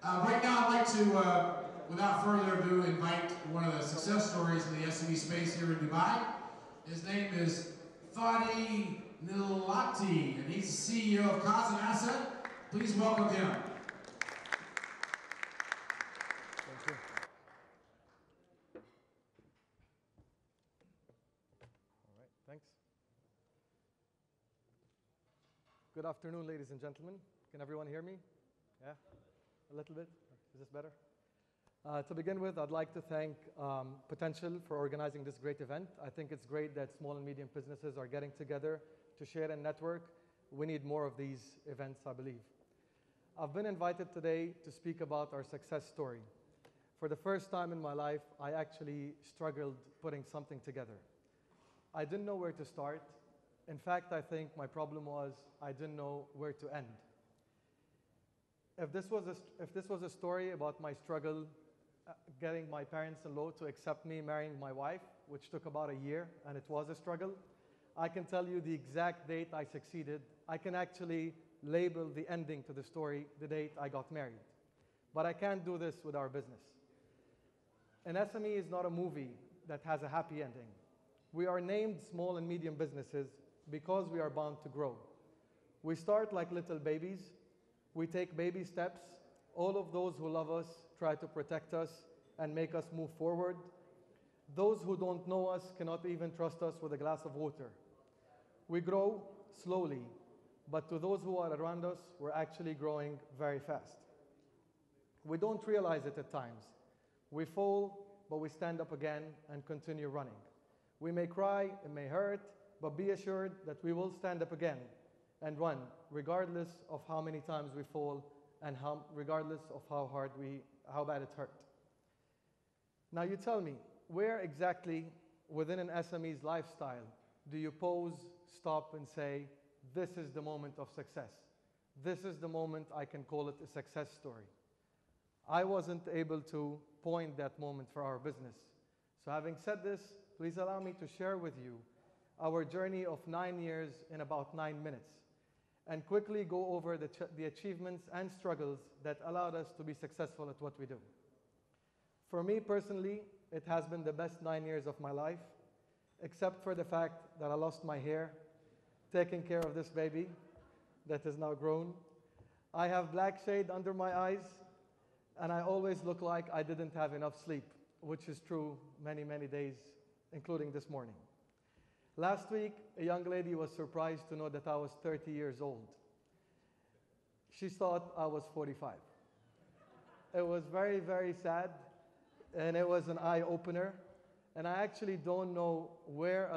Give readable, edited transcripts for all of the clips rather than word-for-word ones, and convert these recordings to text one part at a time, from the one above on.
Right now, I'd like to, without further ado, invite one of the success stories in the SME space here in Dubai. His name is Fadi Nilati, and he's the CEO of Kazan Asset. Please welcome him. Thank you. All right, thanks. Good afternoon, ladies and gentlemen. Can everyone hear me? Yeah? A little bit? Is this better? To begin with, I'd like to thank Potential for organizing this great event. I think it's great that small and medium businesses are getting together to share and network. We need more of these events, I believe. I've been invited today to speak about our success story. For the first time in my life, I actually struggled putting something together. I didn't know where to start. In fact, I think my problem was I didn't know where to end. If this was a story about my struggle getting my parents-in-law to accept me marrying my wife, which took about a year, and it was a struggle, I can tell you the exact date I succeeded. I can actually label the ending to the story, the date I got married. But I can't do this with our business. An SME is not a movie that has a happy ending. We are named small and medium businesses because we are bound to grow. We start like little babies. We take baby steps. All of those who love us try to protect us and make us move forward. Those who don't know us cannot even trust us with a glass of water. We grow slowly, but to those who are around us, we're actually growing very fast. We don't realize it at times. We fall, but we stand up again and continue running. We may cry, it may hurt, but be assured that we will stand up again and run, regardless of how many times we fall and regardless of how bad it hurt. Now you tell me, where exactly within an SME's lifestyle do you pause, stop, and say, this is the moment of success? This is the moment I can call it a success story. I wasn't able to point that moment for our business. So having said this, please allow me to share with you our journey of 9 years in about 9 minutes, and quickly go over the achievements and struggles that allowed us to be successful at what we do. For me personally, it has been the best 9 years of my life, except for the fact that I lost my hair, taking care of this baby that is now grown. I have black shade under my eyes, and I always look like I didn't have enough sleep, which is true many, many days, including this morning. Last week, a young lady was surprised to know that I was 30 years old. She thought I was 45. It was very, very sad, and it was an eye-opener. And I actually don't know where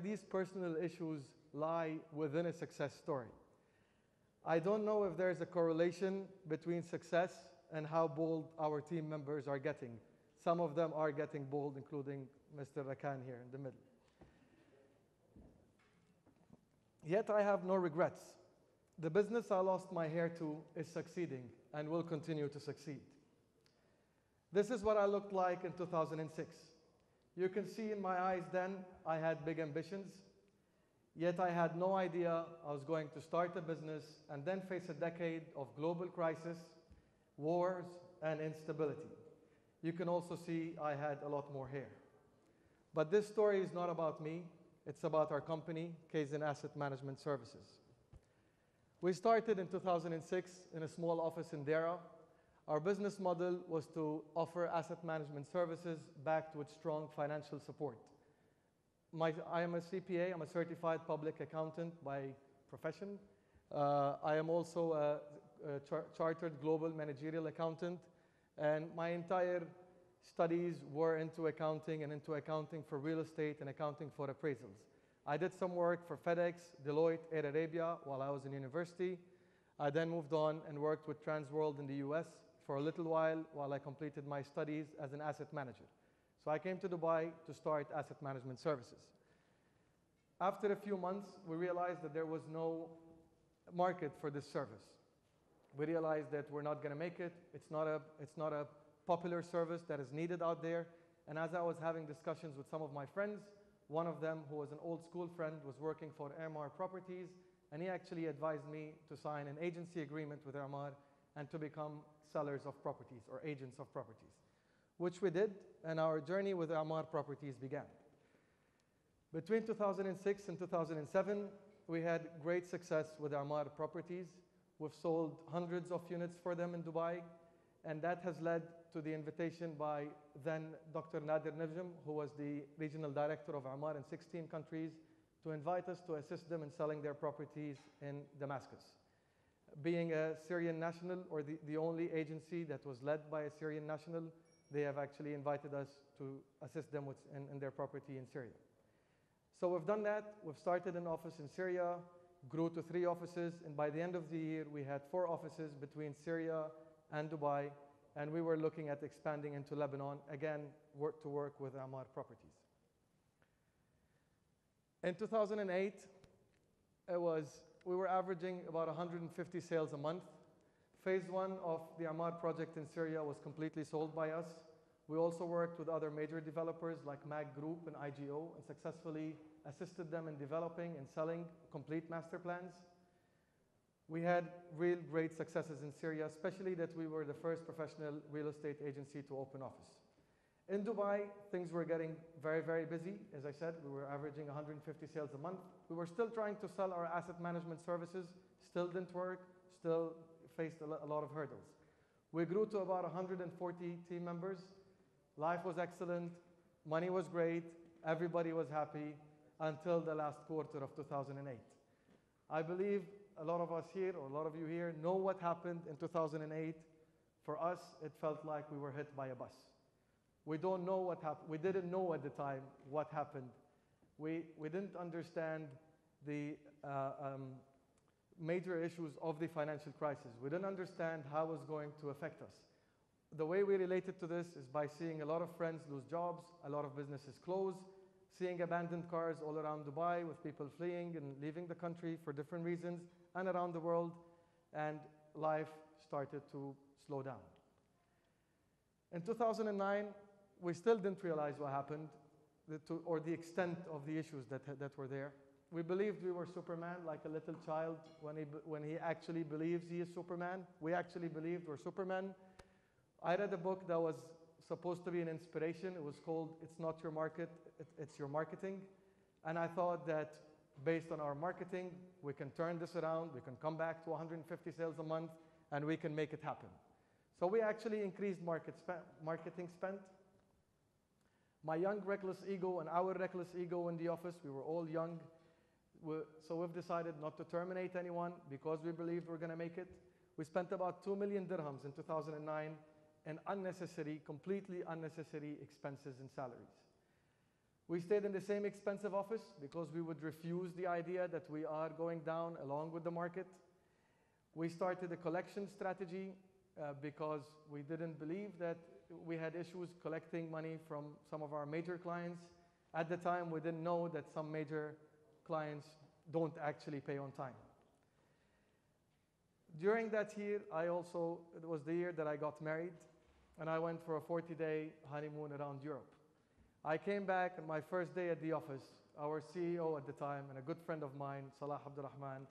these personal issues lie within a success story. I don't know if there's a correlation between success and how bold our team members are getting. Some of them are getting bold, including Mr. Rakan here in the middle. Yet I have no regrets. The business I lost my hair to is succeeding and will continue to succeed. This is what I looked like in 2006. You can see in my eyes then, I had big ambitions, yet I had no idea I was going to start a business and then face a decade of global crisis, wars, and instability. You can also see I had a lot more hair. But this story is not about me. It's about our company, Kazan Asset Management Services. We started in 2006 in a small office in Dera. Our business model was to offer asset management services backed with strong financial support. I am a CPA, I'm a certified public accountant by profession. I am also a chartered global managerial accountant, and my entire studies were into accounting and into accounting for real estate and accounting for appraisals. I did some work for FedEx, Deloitte, Air Arabia while I was in university. I then moved on and worked with Transworld in the US for a little while I completed my studies as an asset manager. So I came to Dubai to start asset management services. After a few months, we realized that there was no market for this service. We realized that we're not going to make it. It's not a popular service that is needed out there. And as I was having discussions with some of my friends, one of them, who was an old school friend, was working for MR Properties, and he actually advised me to sign an agency agreement with Amar and to become sellers of properties or agents of properties, which we did, and our journey with Amar Properties began. Between 2006 and 2007, we had great success with Amar Properties. We've sold hundreds of units for them in Dubai, and that has led to the invitation by then Dr. Nader Najm, who was the regional director of Amar in 16 countries, to invite us to assist them in selling their properties in Damascus. Being a Syrian national, or the only agency that was led by a Syrian national, they have actually invited us to assist them in their property in Syria. So we've done that. We've started an office in Syria, grew to 3 offices, and by the end of the year, we had 4 offices between Syria and Dubai, and we were looking at expanding into Lebanon, again, to work with Amar Properties. In 2008, we were averaging about 150 sales a month. Phase 1 of the Amar project in Syria was completely sold by us. We also worked with other major developers like MAG Group and IGO and successfully assisted them in developing and selling complete master plans. We had real great successes in Syria, especially that we were the first professional real estate agency to open office. In Dubai, things were getting very, very busy. As I said, we were averaging 150 sales a month. We were still trying to sell our asset management services, still didn't work, still faced a lot of hurdles. We grew to about 140 team members. Life was excellent, money was great, everybody was happy until the last quarter of 2008. I believe a lot of us here, or a lot of you here, know what happened in 2008. For us, it felt like we were hit by a bus. We don't know what happened. We didn't know at the time what happened. We didn't understand the major issues of the financial crisis. We didn't understand how it was going to affect us. The way we related to this is by seeing a lot of friends lose jobs, a lot of businesses close, seeing abandoned cars all around Dubai with people fleeing and leaving the country for different reasons and around the world, and life started to slow down. In 2009, we still didn't realize what happened or the extent of the issues that were there. We believed we were Superman, like a little child when he actually believes he is Superman. We actually believed we're Superman. I read a book that was supposed to be an inspiration. It was called It's Not Your Market, It's Your Marketing. And I thought that based on our marketing, we can turn this around, we can come back to 150 sales a month, and we can make it happen. So we actually increased marketing spend. My young reckless ego and our reckless ego in the office, we were all young. So we've decided not to terminate anyone because we believed we're going to make it. We spent about 2 million dirhams in 2009 in unnecessary, completely unnecessary expenses and salaries. We stayed in the same expensive office because we would refuse the idea that we are going down along with the market. We started a collection strategy because we didn't believe that we had issues collecting money from some of our major clients. At the time, we didn't know that some major clients don't actually pay on time. During that year, it was the year that I got married, and I went for a 40-day honeymoon around Europe. I came back, and my first day at the office, our CEO at the time, and a good friend of mine, Salah Abdurrahman,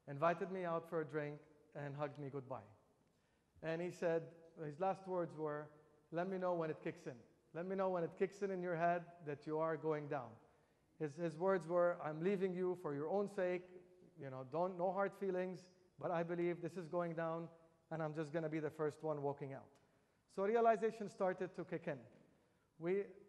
invited me out for a drink and hugged me goodbye. And he said, his last words were, "Let me know when it kicks in. Let me know when it kicks in your head that you are going down." His words were, "I'm leaving you for your own sake, no hard feelings, but I believe this is going down, and I'm just going to be the first one walking out." So realization started to kick in.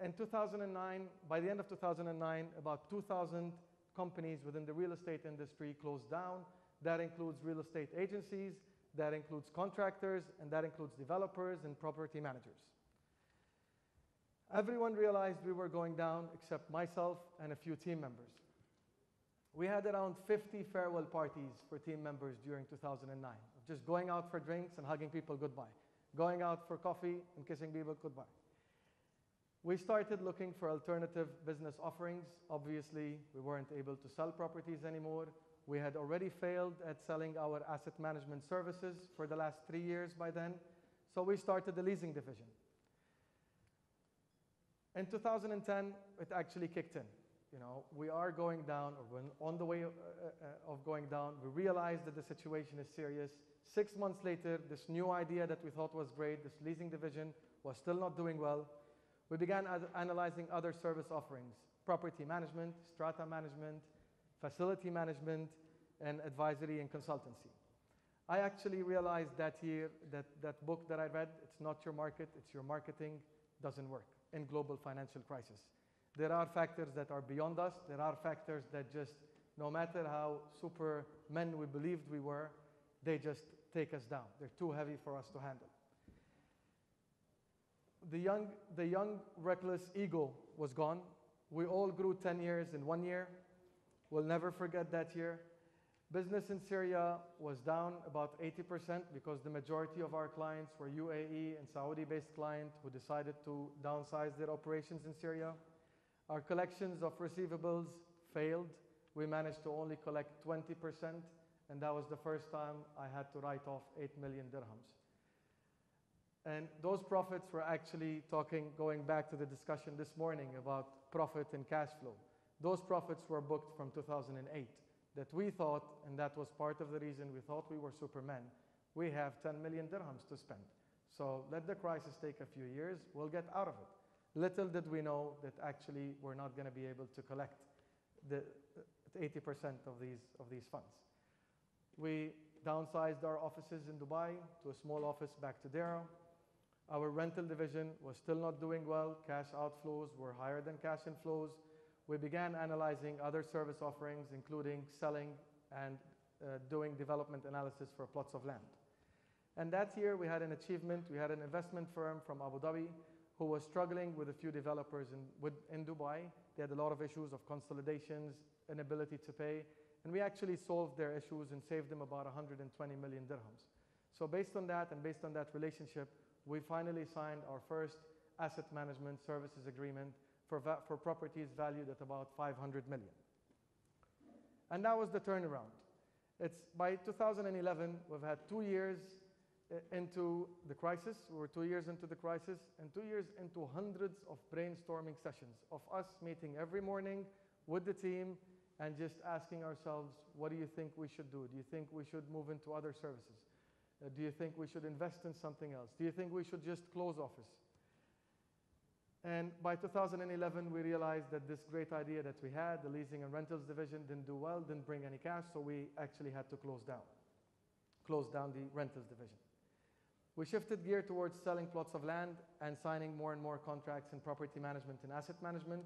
In 2009, by the end of 2009, about 2,000 companies within the real estate industry closed down. That includes real estate agencies, that includes contractors, and that includes developers and property managers. Everyone realized we were going down except myself and a few team members. We had around 50 farewell parties for team members during 2009, just going out for drinks and hugging people goodbye, going out for coffee and kissing people goodbye. We started looking for alternative business offerings. Obviously, we weren't able to sell properties anymore. We had already failed at selling our asset management services for the last 3 years by then, so we started the leasing division. In 2010, it actually kicked in. we are going down, or we're on the way of going down. We realized that the situation is serious. 6 months later, this new idea that we thought was great, this leasing division, was still not doing well. We began analyzing other service offerings: property management, strata management, facility management, and advisory and consultancy. I actually realized that year that that book that I read, It's Not Your Market, It's Your Marketing, doesn't work in global financial crisis. There are factors that are beyond us. There are factors that just, no matter how supermen we believed we were, they just take us down. They're too heavy for us to handle. The young, reckless ego was gone. We all grew 10 years in 1 year. We'll never forget that year. Business in Syria was down about 80% because the majority of our clients were UAE and Saudi-based clients who decided to downsize their operations in Syria. Our collections of receivables failed. We managed to only collect 20%, and that was the first time I had to write off 8 million dirhams. And those profits were actually going back to the discussion this morning about profit and cash flow. Those profits were booked from 2008 that we thought, and that was part of the reason we thought we were supermen, we have 10 million dirhams to spend. So let the crisis take a few years, we'll get out of it. Little did we know that actually we're not going to be able to collect the 80% of these funds. We downsized our offices in Dubai to a small office back to Dera. Our rental division was still not doing well. Cash outflows were higher than cash inflows. We began analyzing other service offerings, including selling and doing development analysis for plots of land. And that year we had an achievement. We had an investment firm from Abu Dhabi who was struggling with a few developers in Dubai. They had a lot of issues of consolidations, inability to pay, and we actually solved their issues and saved them about 120 million dirhams. So based on that and based on that relationship, we finally signed our first asset management services agreement for properties valued at about 500 million. And that was the turnaround. By 2011, we've had 2 years into the crisis. We were 2 years into the crisis and 2 years into hundreds of brainstorming sessions of us meeting every morning with the team and just asking ourselves, what do you think we should do? Do you think we should move into other services? Do you think we should invest in something else? Do you think we should just close office? And by 2011, we realized that this great idea that we had, the leasing and rentals division, didn't do well, didn't bring any cash, so we actually had to close down the rentals division. We shifted gear towards selling plots of land and signing more and more contracts in property management and asset management.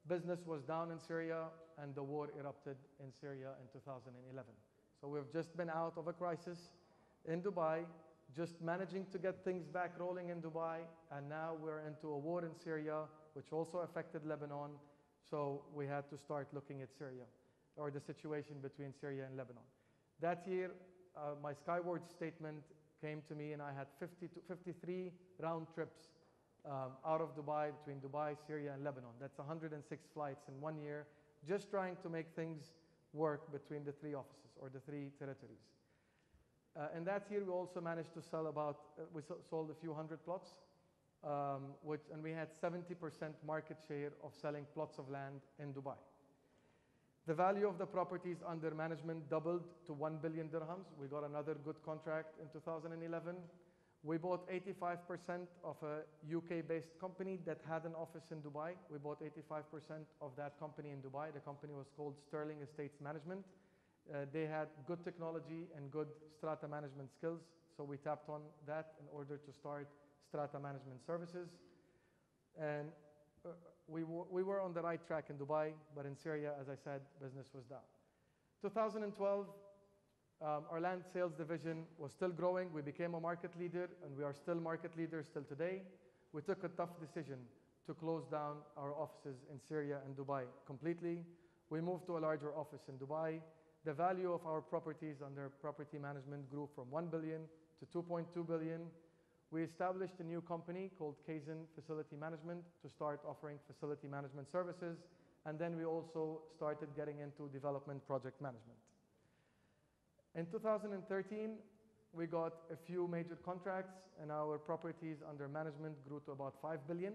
Business was down in Syria, and the war erupted in Syria in 2011. So we've just been out of a crisis in Dubai, just managing to get things back rolling in Dubai, and now we're into a war in Syria, which also affected Lebanon, so we had to start looking at Syria, or the situation between Syria and Lebanon. That year, my Skyward statement came to me, and I had 53 round trips out of Dubai, between Dubai, Syria, and Lebanon. That's 106 flights in 1 year, just trying to make things work between the 3 offices, or the 3 territories. And that year we also managed to sell we sold a few hundred plots, and we had 70% market share of selling plots of land in Dubai. The value of the properties under management doubled to 1 billion dirhams. We got another good contract in 2011. We bought 85% of a UK-based company that had an office in Dubai. We bought 85% of that company in Dubai. The company was called Sterling Estates Management. They had good technology and good strata management skills, so we tapped on that in order to start strata management services. And we were on the right track in Dubai, but in Syria, as I said, business was down. 2012, our land sales division was still growing. We became a market leader, and we are still market leaders till today. We took a tough decision to close down our offices in Syria and Dubai completely. We moved to a larger office in Dubai. The value of our properties under property management grew from 1 billion to 2.2 billion. We established a new company called Kaizen Facility Management to start offering facility management services, and then we also started getting into development project management. In 2013, we got a few major contracts, and our properties under management grew to about 5 billion.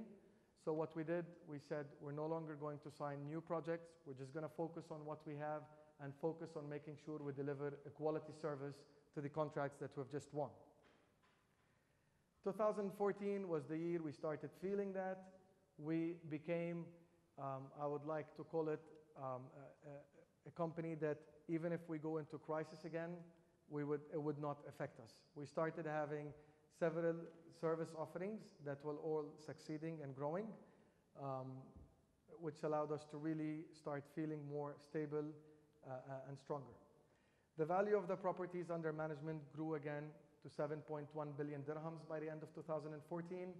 So what we did, we said we're no longer going to sign new projects. We're just going to focus on what we have and focus on making sure we deliver a quality service to the contracts that we've just won. 2014 was the year we started feeling that. We became, I would like to call it, a company that even if we go into crisis again, it would not affect us. We started having several service offerings that were all succeeding and growing, which allowed us to really start feeling more stable and stronger. The value of the properties under management grew again to 7.1 billion dirhams by the end of 2014.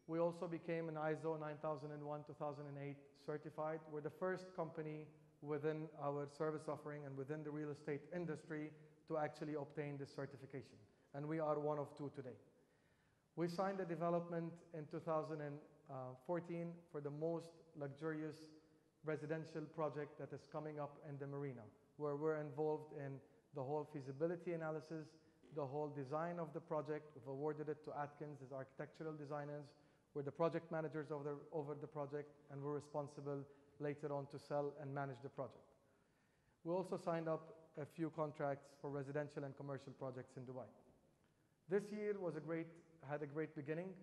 We also became an ISO 9001-2008 certified. We're the first company within our service offering and within the real estate industry to actually obtain this certification. And we are one of two today. We signed a development in 2014 for the most luxurious residential project that is coming up in the marina, where we're involved in the whole feasibility analysis, the whole design of the project. We've awarded it to Atkins as architectural designers. We're the project managers over the project, and we're responsible later on to sell and manage the project. We also signed up a few contracts for residential and commercial projects in Dubai. This year had a great beginning.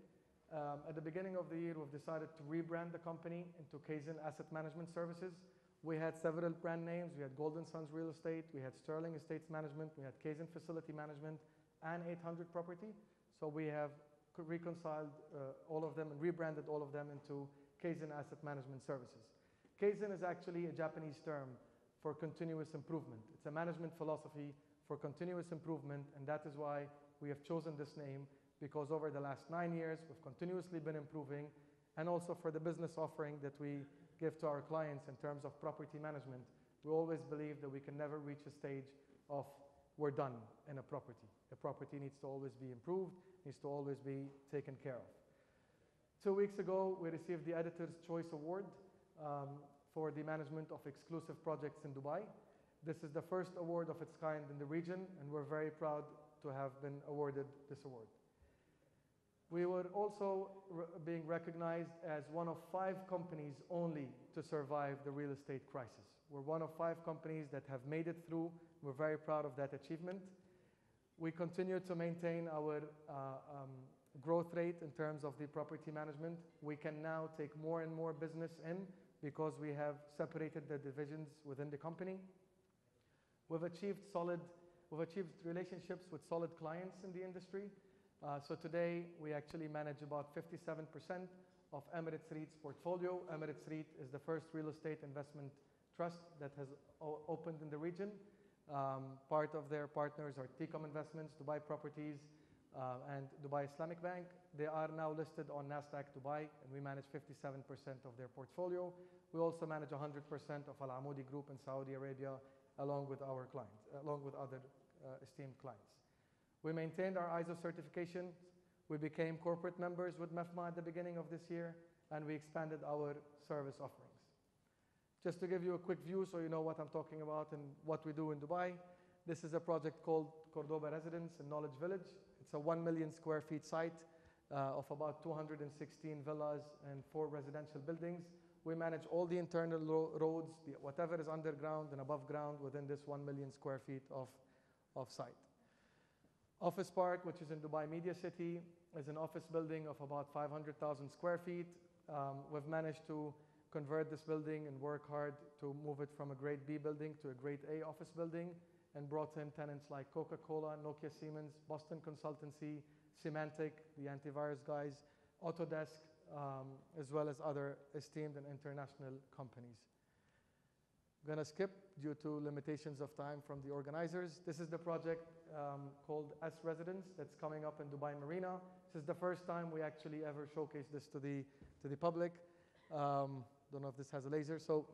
At the beginning of the year, we've decided to rebrand the company into Kaizen Asset Management Services. We had several brand names. We had Golden Sons Real Estate, we had Sterling Estates Management, we had Kaizen Facility Management, and 800 Property. So we have reconciled all of them and rebranded all of them into Kaizen Asset Management Services. Kaizen is actually a Japanese term for continuous improvement. It's a management philosophy for continuous improvement, and that is why we have chosen this name, because over the last 9 years, we've continuously been improving, and also for the business offering that we give to our clients in terms of property management. We always believe that we can never reach a stage of we're done in a property. A property needs to always be improved, needs to always be taken care of. 2 weeks ago, we received the Editor's Choice Award for the management of exclusive projects in Dubai. This is the first award of its kind in the region, and we're very proud to have been awarded this award. We were also being recognized as one of 5 companies only to survive the real estate crisis. We're one of 5 companies that have made it through. We're very proud of that achievement. We continue to maintain our growth rate in terms of the property management. We can now take more and more business in because we have separated the divisions within the company. We've achieved relationships with solid clients in the industry. So today, we actually manage about 57% of Emirates REIT's portfolio. Emirates REIT is the first real estate investment trust that has opened in the region. Part of their partners are Ticom Investments, Dubai Properties, and Dubai Islamic Bank. They are now listed on Nasdaq Dubai, and we manage 57% of their portfolio. We also manage 100% of Al Amoudi Group in Saudi Arabia, along with our clients, along with other esteemed clients. We maintained our ISO certification. We became corporate members with MEFMA at the beginning of this year, and we expanded our service offerings. Just to give you a quick view so you know what I'm talking about and what we do in Dubai, this is a project called Cordoba Residence in Knowledge Village. It's a 1 million square feet site of about 216 villas and 4 residential buildings. We manage all the internal roads, whatever is underground and above ground within this 1 million square feet of site. Office Park, which is in Dubai Media City, is an office building of about 500,000 square feet. We've managed to convert this building and work hard to move it from a grade B building to a grade A office building, and brought in tenants like Coca-Cola, Nokia Siemens, Boston Consultancy, Symantec, the antivirus guys, Autodesk, as well as other esteemed and international companies. I'm going to skip due to limitations of time from the organizers. This is the project called S Residence that's coming up in Dubai Marina. This is the first time we actually ever showcase this to the public. Don't know if this has a laser. So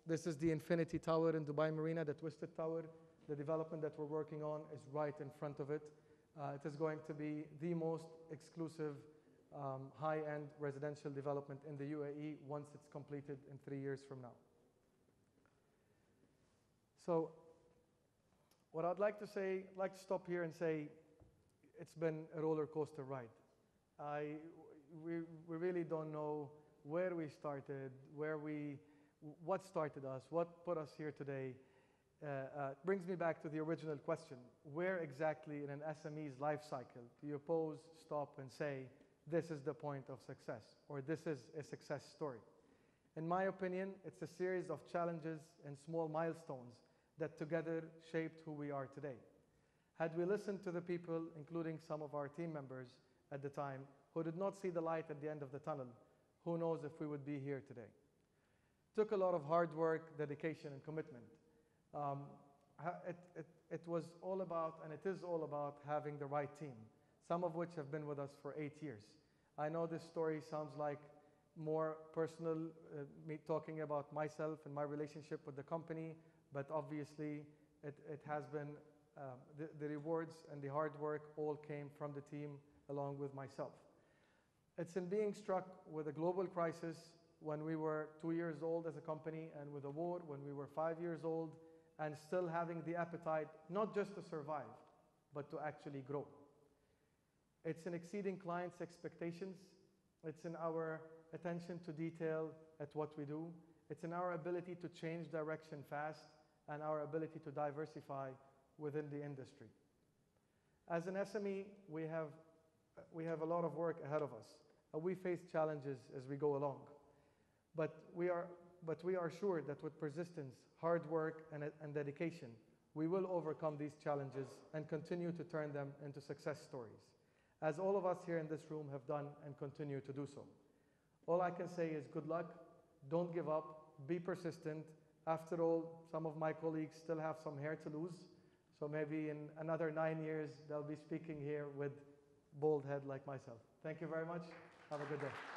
this is the Infinity Tower in Dubai Marina, the Twisted Tower. The development that we're working on is right in front of it. It is going to be the most exclusive high-end residential development in the UAE once it's completed in 3 years from now. So what I'd like to say, I'd like to stop here and say it's been a roller coaster ride. We really don't know where we started, what started us, what put us here today, brings me back to the original question. Where exactly in an SME's life cycle do you pause, stop, and say, this is the point of success, or this is a success story? In my opinion, it's a series of challenges and small milestones that together shaped who we are today. Had we listened to the people, including some of our team members at the time, who did not see the light at the end of the tunnel, who knows if we would be here today. It took a lot of hard work, dedication, and commitment. It was all about, and it is all about, having the right team, some of which have been with us for 8 years. I know this story sounds like more personal, me talking about myself and my relationship with the company, but obviously it has been, the rewards and the hard work all came from the team along with myself. It's in being struck with a global crisis when we were 2 years old as a company, and with a war when we were 5 years old, and still having the appetite not just to survive, but to actually grow. It's in exceeding clients' expectations. It's in our attention to detail at what we do. It's in our ability to change direction fast and our ability to diversify within the industry. As an SME, we have a lot of work ahead of us. We face challenges as we go along. But we are sure that with persistence, hard work, and dedication, we will overcome these challenges and continue to turn them into success stories, as all of us here in this room have done and continue to do so. All I can say is good luck, don't give up, be persistent. After all, some of my colleagues still have some hair to lose, so maybe in another 9 years, they'll be speaking here with bald head like myself. Thank you very much. Have a good day.